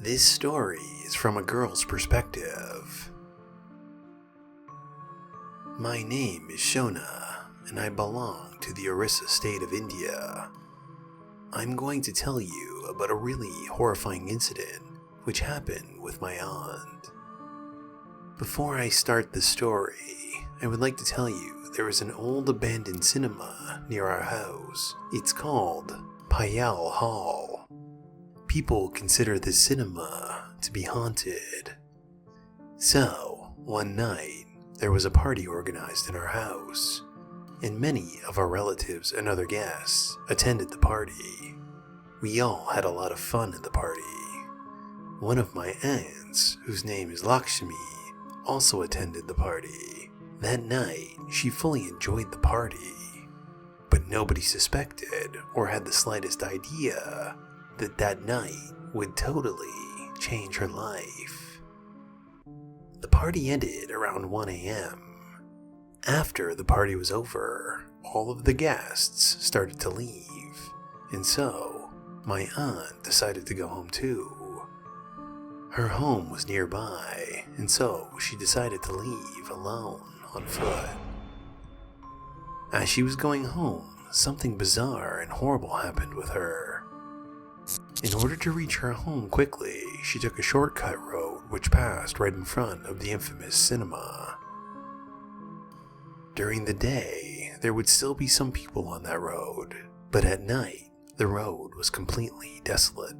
This story is from a girl's perspective. My name is Shona, and I belong to the Orissa state of India. I'm going to tell you about a really horrifying incident which happened with my aunt. Before I start the story, I would like to tell you there is an old abandoned cinema near our house. It's called Payal Hall. People consider this cinema to be haunted. So, one night, there was a party organized in our house, and many of our relatives and other guests attended the party. We all had a lot of fun at the party. One of my aunts, whose name is Lakshmi, also attended the party. That night, she fully enjoyed the party, but nobody suspected or had the slightest idea that night would totally change her life. The party ended around 1 a.m. After the party was over, all of the guests started to leave, and so my aunt decided to go home too. Her home was nearby, and so she decided to leave alone on foot. As she was going home, something bizarre and horrible happened with her. In order to reach her home quickly, she took a shortcut road which passed right in front of the infamous cinema. During the day, there would still be some people on that road, but at night, the road was completely desolate.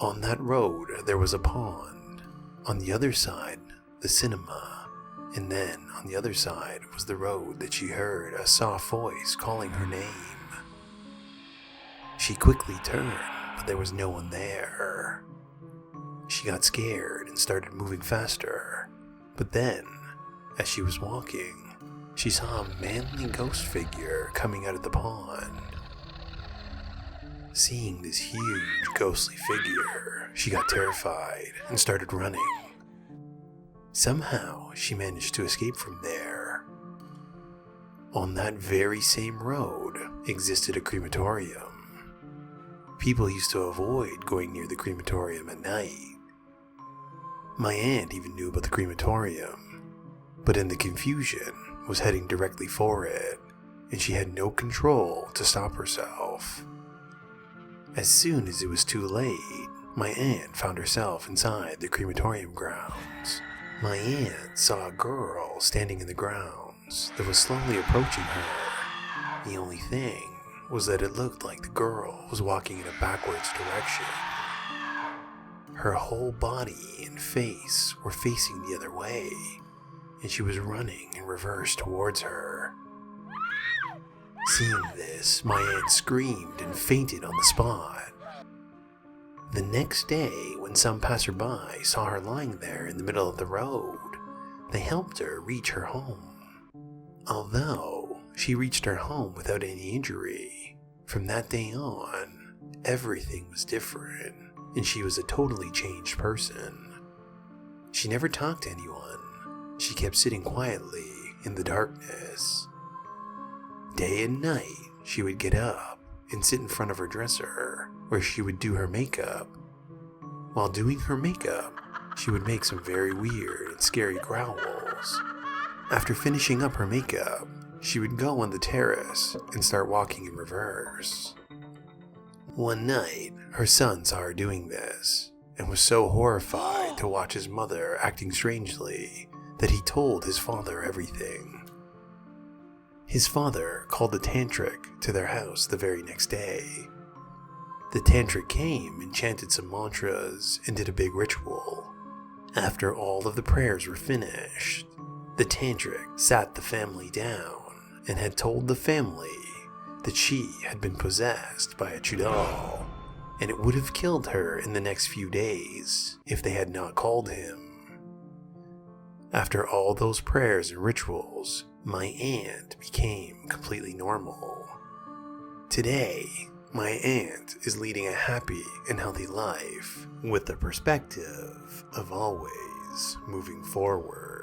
On that road, there was a pond. On the other side, the cinema, and then on the other side was the road that she heard a soft voice calling her name. She quickly turned, but there was no one there. She got scared and started moving faster, but then, as she was walking, she saw a manly ghost figure coming out of the pond. Seeing this huge ghostly figure, she got terrified and started running. Somehow, she managed to escape from there. On that very same road existed a crematorium. People used to avoid going near the crematorium at night. My aunt even knew about the crematorium, but in the confusion was heading directly for it, and she had no control to stop herself. As soon as it was too late, my aunt found herself inside the crematorium grounds. My aunt saw a girl standing in the grounds that was slowly approaching her. The only thing was that it looked like the girl was walking in a backwards direction. Her whole body and face were facing the other way, and she was running in reverse towards her. Seeing this, my aunt screamed and fainted on the spot. The next day, when some passerby saw her lying there in the middle of the road, they helped her reach her home. Although she reached her home without any injury, from that day on, everything was different, and she was a totally changed person. She never talked to anyone. She kept sitting quietly in the darkness. Day and night, she would get up and sit in front of her dresser, where she would do her makeup. While doing her makeup, she would make some very weird and scary growls. After finishing up her makeup, she would go on the terrace and start walking in reverse. One night, her son saw her doing this, and was so horrified to watch his mother acting strangely that he told his father everything. His father called a tantric to their house the very next day. The tantric came and chanted some mantras and did a big ritual. After all of the prayers were finished, the tantric sat the family down and had told the family that she had been possessed by a chudal, and it would have killed her in the next few days if they had not called him. After all those prayers and rituals, my aunt became completely normal. Today, my aunt is leading a happy and healthy life with the perspective of always moving forward.